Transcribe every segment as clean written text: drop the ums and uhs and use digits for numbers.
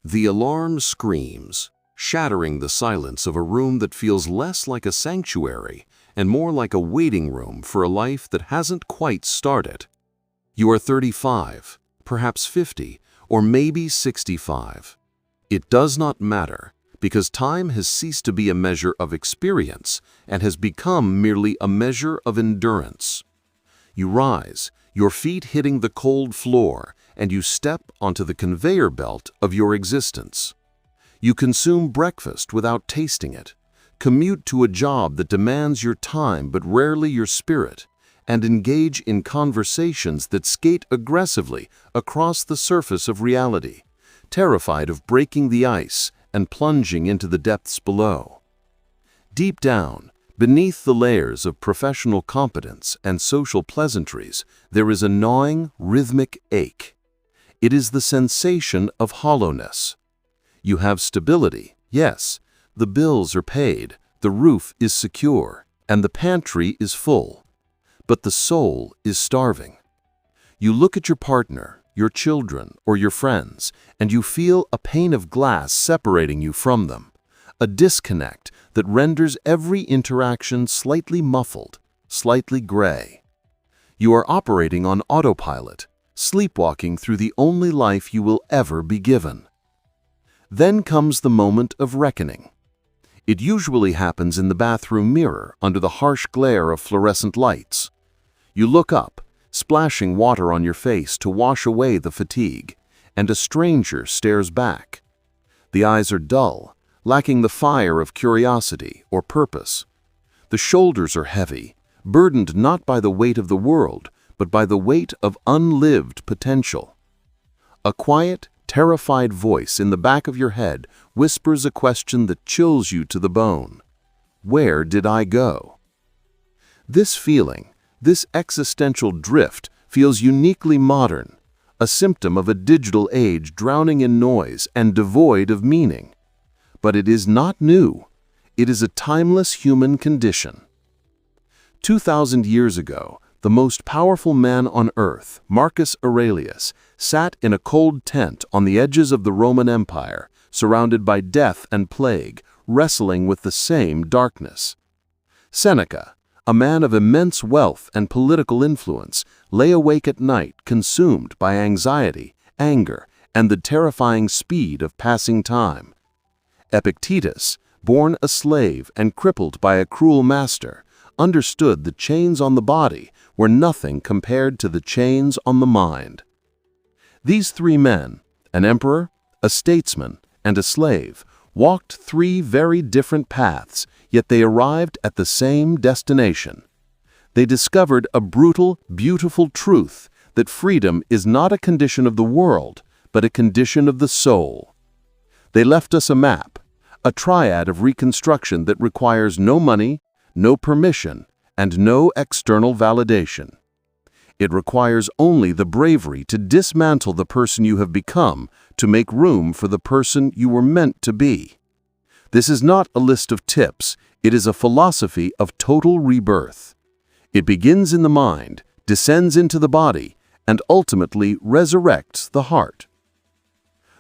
The alarm screams, shattering the silence of a room that feels less like a sanctuary and more like a waiting room for a life that hasn't quite started. You are 35, perhaps 50, or maybe 65. It does not matter, because time has ceased to be a measure of experience and has become merely a measure of endurance. You rise, your feet hitting the cold floor, and you step onto the conveyor belt of your existence. You consume breakfast without tasting it, commute to a job that demands your time but rarely your spirit, and engage in conversations that skate aggressively across the surface of reality, terrified of breaking the ice and plunging into the depths below. Deep down, beneath the layers of professional competence and social pleasantries, there is a gnawing, rhythmic ache. It is the sensation of hollowness. You have stability, yes, the bills are paid, the roof is secure, and the pantry is full. But the soul is starving. You look at your partner, your children, or your friends, and you feel a pane of glass separating you from them, a disconnect that renders every interaction slightly muffled, slightly gray. You are operating on autopilot, sleepwalking through the only life you will ever be given. Then comes the moment of reckoning. It usually happens in the bathroom mirror under the harsh glare of fluorescent lights. You look up, splashing water on your face to wash away the fatigue, and a stranger stares back. The eyes are dull, lacking the fire of curiosity or purpose. The shoulders are heavy, burdened not by the weight of the world, but by the weight of unlived potential. A quiet, terrified voice in the back of your head whispers a question that chills you to the bone. Where did I go? This feeling, this existential drift, feels uniquely modern, a symptom of a digital age drowning in noise and devoid of meaning. But it is not new. It is a timeless human condition. 2,000 years ago, the most powerful man on earth, Marcus Aurelius, sat in a cold tent on the edges of the Roman Empire, surrounded by death and plague, wrestling with the same darkness. Seneca, a man of immense wealth and political influence, lay awake at night consumed by anxiety, anger, and the terrifying speed of passing time. Epictetus, born a slave and crippled by a cruel master, understood the chains on the body were nothing compared to the chains on the mind. These three men, an emperor, a statesman, and a slave, walked three very different paths, yet they arrived at the same destination. They discovered a brutal, beautiful truth that freedom is not a condition of the world, but a condition of the soul. They left us a map, a triad of reconstruction that requires no money, no permission, and no external validation. It requires only the bravery to dismantle the person you have become to make room for the person you were meant to be. This is not a list of tips, it is a philosophy of total rebirth. It begins in the mind, descends into the body, and ultimately resurrects the heart.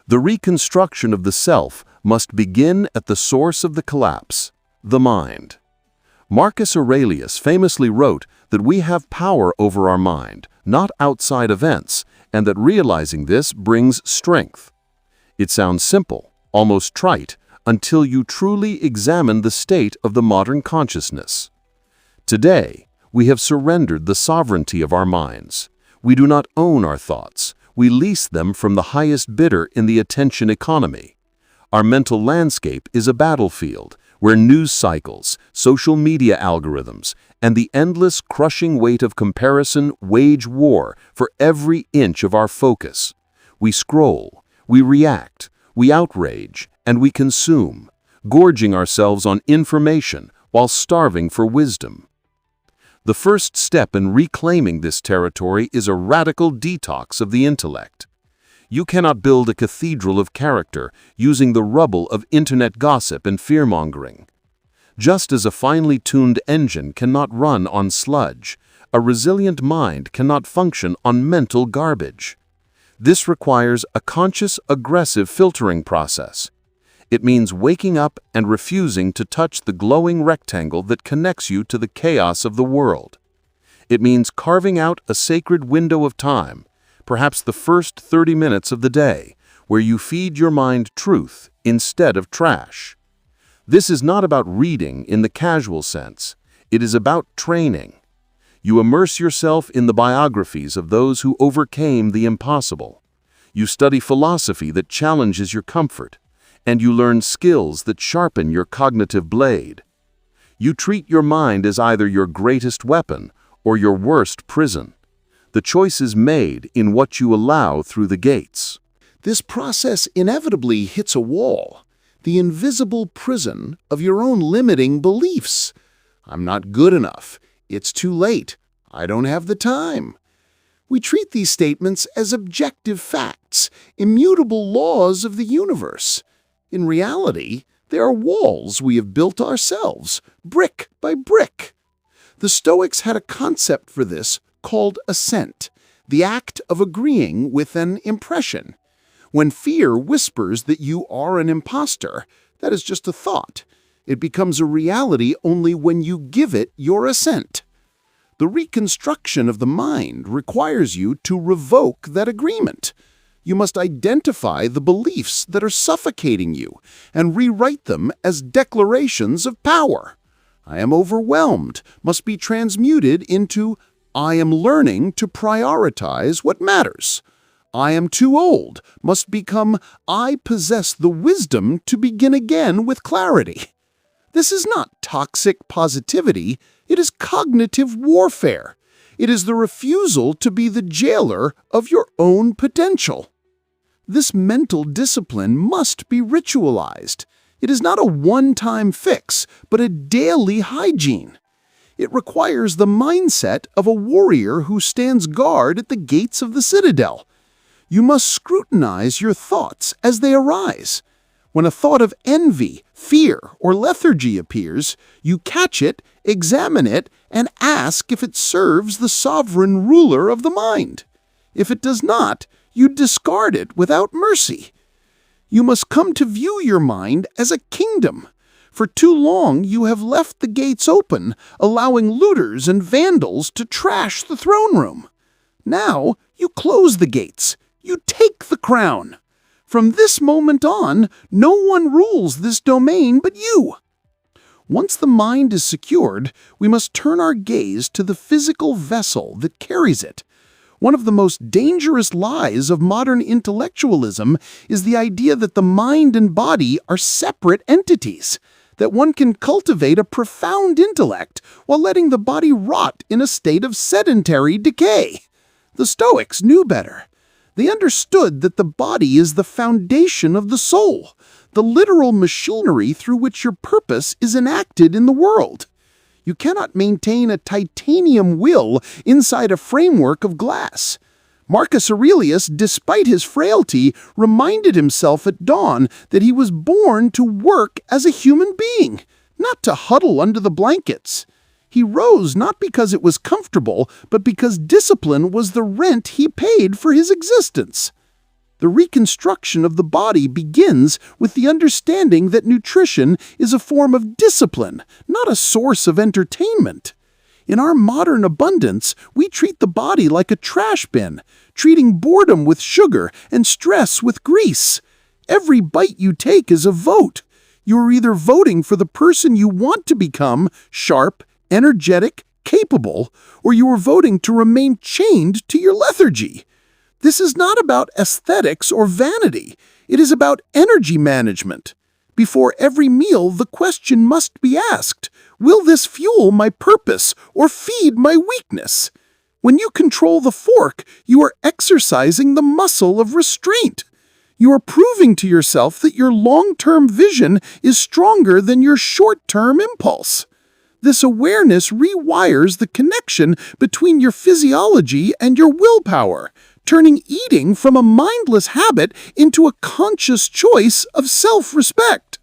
The reconstruction of the self must begin at the source of the collapse, the mind. Marcus Aurelius famously wrote that we have power over our mind, not outside events, and that realizing this brings strength. It sounds simple, almost trite, until you truly examine the state of the modern consciousness. Today, we have surrendered the sovereignty of our minds. We do not own our thoughts. We lease them from the highest bidder in the attention economy. Our mental landscape is a battlefield where news cycles, social media algorithms, and the endless crushing weight of comparison wage war for every inch of our focus. We scroll, we react, we outrage, and we consume, gorging ourselves on information while starving for wisdom. The first step in reclaiming this territory is a radical detox of the intellect. You cannot build a cathedral of character using the rubble of internet gossip and fear-mongering. Just as a finely tuned engine cannot run on sludge, a resilient mind cannot function on mental garbage. This requires a conscious, aggressive filtering process. It means waking up and refusing to touch the glowing rectangle that connects you to the chaos of the world. It means carving out a sacred window of time, perhaps the first 30 minutes of the day, where you feed your mind truth instead of trash. This is not about reading in the casual sense. It is about training. You immerse yourself in the biographies of those who overcame the impossible. You study philosophy that challenges your comfort, and you learn skills that sharpen your cognitive blade. You treat your mind as either your greatest weapon or your worst prison. The choice is made in what you allow through the gates. This process inevitably hits a wall, the invisible prison of your own limiting beliefs. I'm not good enough. It's too late. I don't have the time. We treat these statements as objective facts, immutable laws of the universe. In reality, they are walls we have built ourselves, brick by brick. The Stoics had a concept for this called assent, the act of agreeing with an impression. When fear whispers that you are an imposter, that is just a thought. It becomes a reality only when you give it your assent. The reconstruction of the mind requires you to revoke that agreement. You must identify the beliefs that are suffocating you and rewrite them as declarations of power. I am overwhelmed must be transmuted into I am learning to prioritize what matters. I am too old must become I possess the wisdom to begin again with clarity. This is not toxic positivity, it is cognitive warfare. It is the refusal to be the jailer of your own potential. This mental discipline must be ritualized. It is not a one-time fix, but a daily hygiene. It requires the mindset of a warrior who stands guard at the gates of the citadel. You must scrutinize your thoughts as they arise. When a thought of envy, fear, or lethargy appears, you catch it, examine it, and ask if it serves the sovereign ruler of the mind. If it does not, you discard it without mercy. You must come to view your mind as a kingdom. For too long you have left the gates open, allowing looters and vandals to trash the throne room. Now you close the gates. You take the crown. From this moment on, no one rules this domain but you. Once the mind is secured, we must turn our gaze to the physical vessel that carries it. One of the most dangerous lies of modern intellectualism is the idea that the mind and body are separate entities, that one can cultivate a profound intellect while letting the body rot in a state of sedentary decay. The Stoics knew better. They understood that the body is the foundation of the soul, the literal machinery through which your purpose is enacted in the world. You cannot maintain a titanium will inside a framework of glass. Marcus Aurelius, despite his frailty, reminded himself at dawn that he was born to work as a human being, not to huddle under the blankets. He rose not because it was comfortable, but because discipline was the rent he paid for his existence. The reconstruction of the body begins with the understanding that nutrition is a form of discipline, not a source of entertainment. In our modern abundance, we treat the body like a trash bin, treating boredom with sugar and stress with grease. Every bite you take is a vote. You are either voting for the person you want to become, sharp, energetic, capable, or you are voting to remain chained to your lethargy. This is not about aesthetics or vanity. It is about energy management. Before every meal, the question must be asked, will this fuel my purpose or feed my weakness? When you control the fork, you are exercising the muscle of restraint. You are proving to yourself that your long-term vision is stronger than your short-term impulse. This awareness rewires the connection between your physiology and your willpower, turning eating from a mindless habit into a conscious choice of self-respect.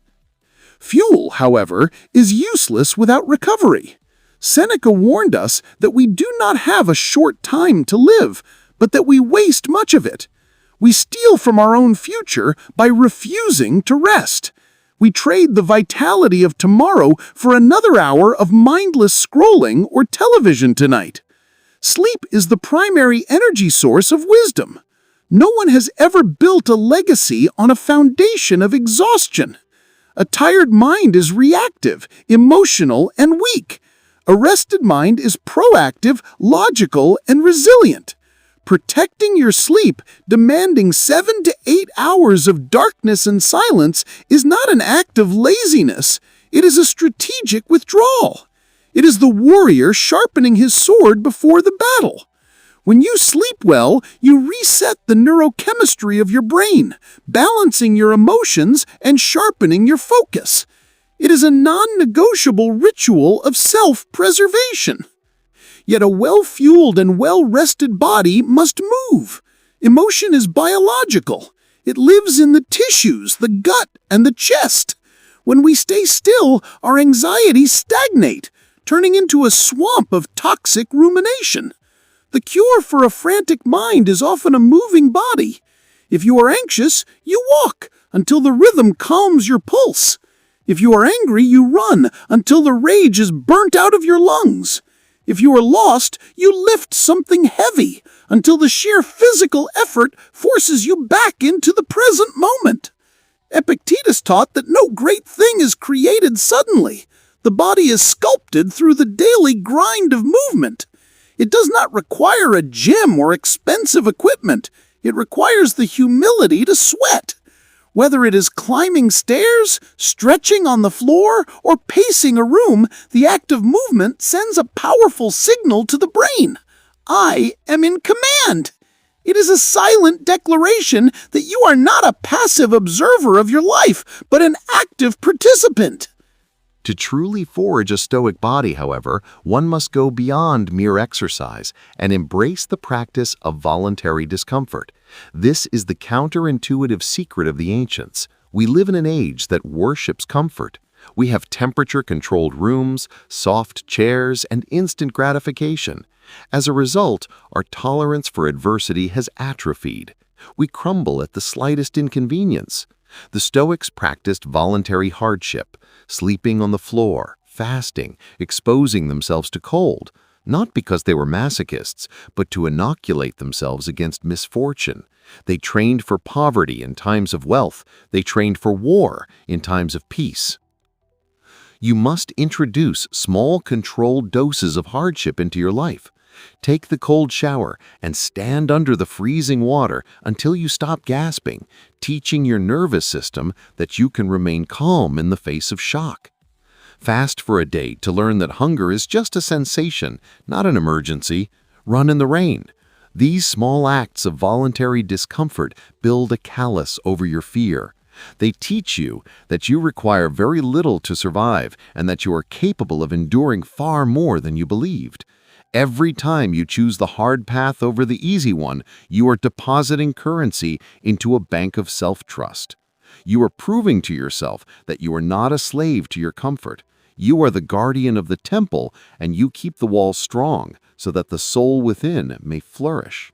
Fuel, however, is useless without recovery. Seneca warned us that we do not have a short time to live, but that we waste much of it. We steal from our own future by refusing to rest. We trade the vitality of tomorrow for another hour of mindless scrolling or television tonight. Sleep is the primary energy source of wisdom. No one has ever built a legacy on a foundation of exhaustion. A tired mind is reactive, emotional, and weak. A rested mind is proactive, logical, and resilient. Protecting your sleep, demanding 7 to 8 hours of darkness and silence, is not an act of laziness. It is a strategic withdrawal. It is the warrior sharpening his sword before the battle. When you sleep well, you reset the neurochemistry of your brain, balancing your emotions and sharpening your focus. It is a non-negotiable ritual of self-preservation. Yet a well-fueled and well-rested body must move. Emotion is biological. It lives in the tissues, the gut, and the chest. When we stay still, our anxieties stagnate, turning into a swamp of toxic rumination. The cure for a frantic mind is often a moving body. If you are anxious, you walk until the rhythm calms your pulse. If you are angry, you run until the rage is burnt out of your lungs. If you are lost, you lift something heavy until the sheer physical effort forces you back into the present moment. Epictetus taught that no great thing is created suddenly. The body is sculpted through the daily grind of movement. It does not require a gym or expensive equipment. It requires the humility to sweat. Whether it is climbing stairs, stretching on the floor, or pacing a room, the act of movement sends a powerful signal to the brain. I am in command. It is a silent declaration that you are not a passive observer of your life, but an active participant. To truly forge a Stoic body, however, one must go beyond mere exercise and embrace the practice of voluntary discomfort. This is the counterintuitive secret of the ancients. We live in an age that worships comfort. We have temperature-controlled rooms, soft chairs, and instant gratification. As a result, our tolerance for adversity has atrophied. We crumble at the slightest inconvenience. The Stoics practiced voluntary hardship, sleeping on the floor, fasting, exposing themselves to cold, not because they were masochists, but to inoculate themselves against misfortune. They trained for poverty in times of wealth. They trained for war in times of peace. You must introduce small, controlled doses of hardship into your life. Take the cold shower and stand under the freezing water until you stop gasping, teaching your nervous system that you can remain calm in the face of shock. Fast for a day to learn that hunger is just a sensation, not an emergency. Run in the rain. These small acts of voluntary discomfort build a callus over your fear. They teach you that you require very little to survive and that you are capable of enduring far more than you believed. Every time you choose the hard path over the easy one, you are depositing currency into a bank of self-trust. You are proving to yourself that you are not a slave to your comfort. You are the guardian of the temple, and you keep the walls strong so that the soul within may flourish.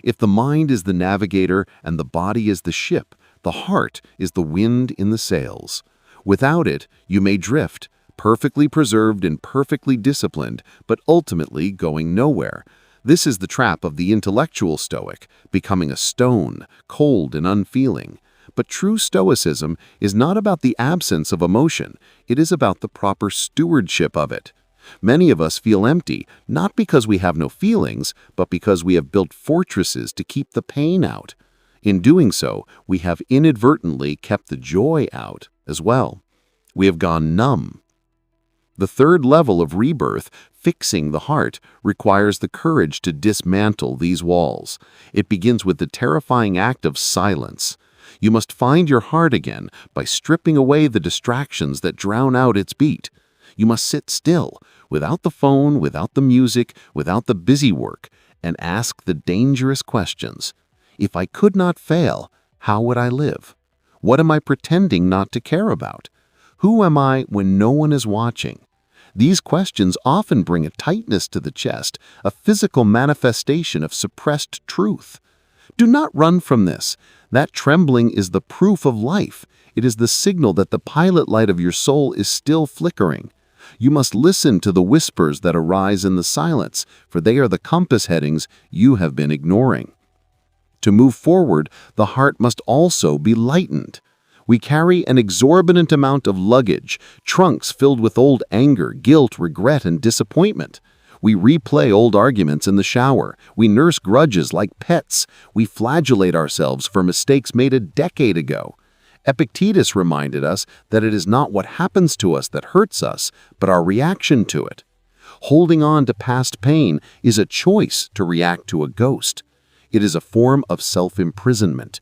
If the mind is the navigator and the body is the ship, the heart is the wind in the sails. Without it, you may drift, perfectly preserved and perfectly disciplined, but ultimately going nowhere. This is the trap of the intellectual Stoic, becoming a stone, cold and unfeeling. But true Stoicism is not about the absence of emotion, it is about the proper stewardship of it. Many of us feel empty, not because we have no feelings, but because we have built fortresses to keep the pain out. In doing so, we have inadvertently kept the joy out as well. We have gone numb. The third level of rebirth, fixing the heart, requires the courage to dismantle these walls. It begins with the terrifying act of silence. You must find your heart again by stripping away the distractions that drown out its beat. You must sit still, without the phone, without the music, without the busy work, and ask the dangerous questions. If I could not fail, how would I live? What am I pretending not to care about? Who am I when no one is watching? These questions often bring a tightness to the chest, a physical manifestation of suppressed truth. Do not run from this. That trembling is the proof of life. It is the signal that the pilot light of your soul is still flickering. You must listen to the whispers that arise in the silence, for they are the compass headings you have been ignoring. To move forward, the heart must also be lightened. We carry an exorbitant amount of luggage, trunks filled with old anger, guilt, regret, and disappointment. We replay old arguments in the shower. We nurse grudges like pets. We flagellate ourselves for mistakes made a decade ago. Epictetus reminded us that it is not what happens to us that hurts us, but our reaction to it. Holding on to past pain is a choice to react to a ghost. It is a form of self-imprisonment.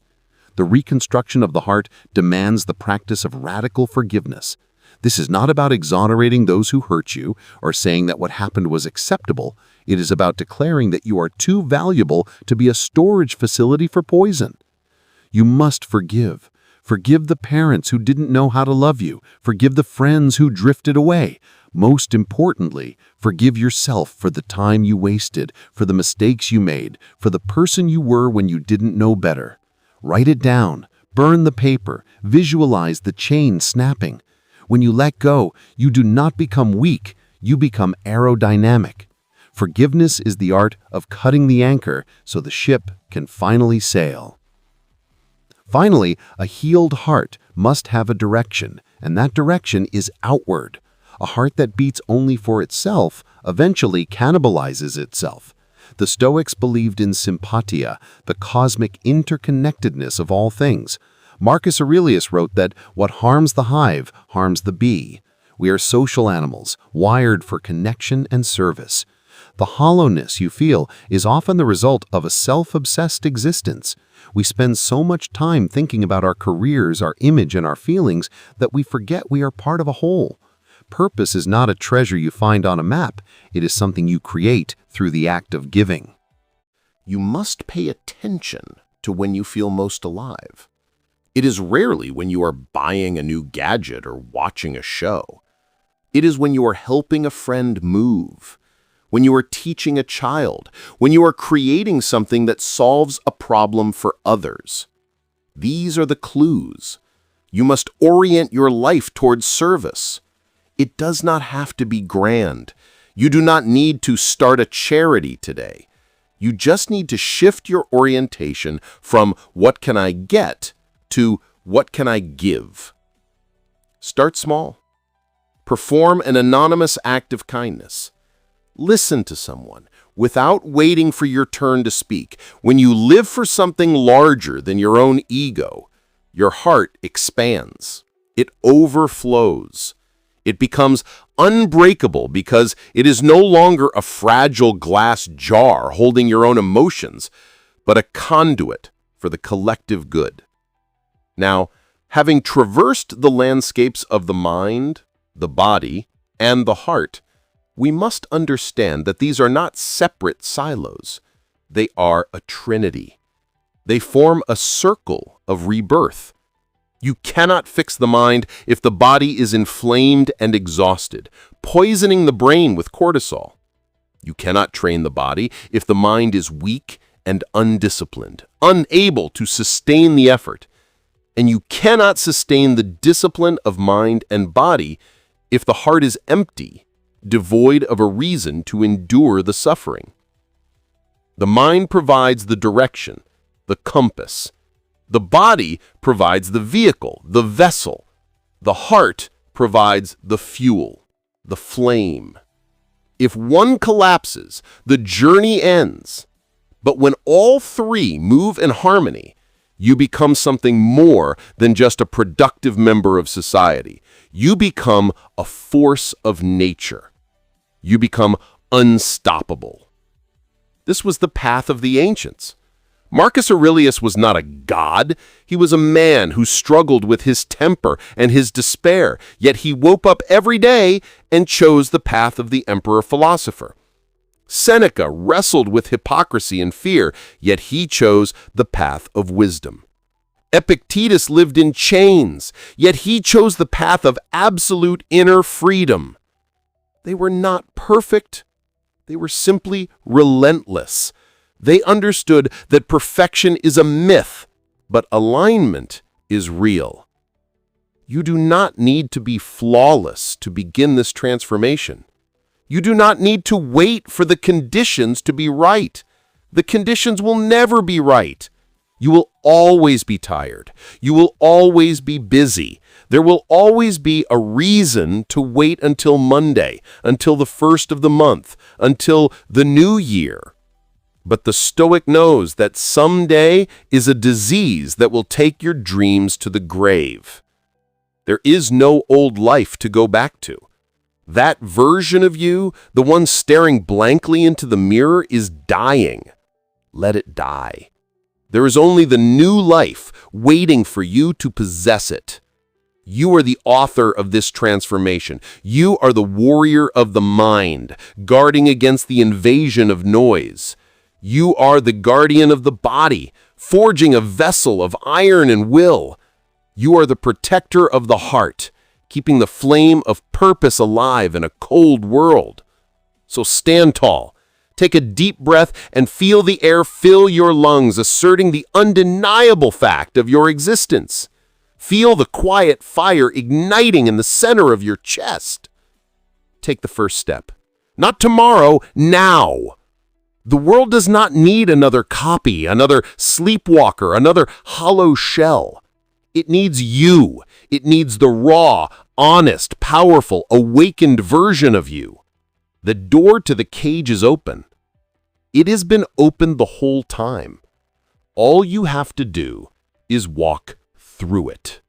The reconstruction of the heart demands the practice of radical forgiveness. This is not about exonerating those who hurt you or saying that what happened was acceptable. It is about declaring that you are too valuable to be a storage facility for poison. You must forgive. Forgive the parents who didn't know how to love you. Forgive the friends who drifted away. Most importantly, forgive yourself for the time you wasted, for the mistakes you made, for the person you were when you didn't know better. Write it down. Burn the paper. Visualize the chain snapping. When you let go, you do not become weak. You become aerodynamic. Forgiveness is the art of cutting the anchor so the ship can finally sail. Finally, a healed heart must have a direction, and that direction is outward. A heart that beats only for itself eventually cannibalizes itself. The Stoics believed in sympatia, the cosmic interconnectedness of all things. Marcus Aurelius wrote that what harms the hive harms the bee. We are social animals, wired for connection and service. The hollowness you feel is often the result of a self-obsessed existence. We spend so much time thinking about our careers, our image, and our feelings that we forget we are part of a whole. Purpose is not a treasure you find on a map. It is something you create through the act of giving. You must pay attention to when you feel most alive. It is rarely when you are buying a new gadget or watching a show. It is when you are helping a friend move, when you are teaching a child, when you are creating something that solves a problem for others. These are the clues. You must orient your life towards service. It does not have to be grand. You do not need to start a charity today. You just need to shift your orientation from what can I get to what can I give. Start small. Perform an anonymous act of kindness. Listen to someone without waiting for your turn to speak. When you live for something larger than your own ego, your heart expands. It overflows. It becomes unbreakable because it is no longer a fragile glass jar holding your own emotions, but a conduit for the collective good. Now, having traversed the landscapes of the mind, the body, and the heart, we must understand that these are not separate silos. They are a trinity. They form a circle of rebirth. You cannot fix the mind if the body is inflamed and exhausted, poisoning the brain with cortisol. You cannot train the body if the mind is weak and undisciplined, unable to sustain the effort. And you cannot sustain the discipline of mind and body if the heart is empty, devoid of a reason to endure the suffering. The mind provides the direction, the compass. The body provides the vehicle, the vessel. The heart provides the fuel, the flame. If one collapses, the journey ends. But when all three move in harmony, you become something more than just a productive member of society. You become a force of nature. You become unstoppable. This was the path of the ancients. Marcus Aurelius was not a god. He was a man who struggled with his temper and his despair, yet he woke up every day and chose the path of the emperor-philosopher. Seneca wrestled with hypocrisy and fear, yet he chose the path of wisdom. Epictetus lived in chains, yet he chose the path of absolute inner freedom. They were not perfect. They were simply relentless. They understood that perfection is a myth, but alignment is real. You do not need to be flawless to begin this transformation. You do not need to wait for the conditions to be right. The conditions will never be right. You will always be tired. You will always be busy. There will always be a reason to wait until Monday, until the first of the month, until the new year. But the Stoic knows that someday is a disease that will take your dreams to the grave. There is no old life to go back to. That version of you, the one staring blankly into the mirror, is dying. Let it die. There is only the new life waiting for you to possess it. You are the author of this transformation. You are the warrior of the mind, guarding against the invasion of noise. You are the guardian of the body, forging a vessel of iron and will. You are the protector of the heart, keeping the flame of purpose alive in a cold world. So stand tall. Take a deep breath and feel the air fill your lungs, asserting the undeniable fact of your existence. Feel the quiet fire igniting in the center of your chest. Take the first step. Not tomorrow, now. The world does not need another copy, another sleepwalker, another hollow shell. It needs you. It needs the raw, honest, powerful, awakened version of you. The door to the cage is open. It has been open the whole time. All you have to do is walk through it.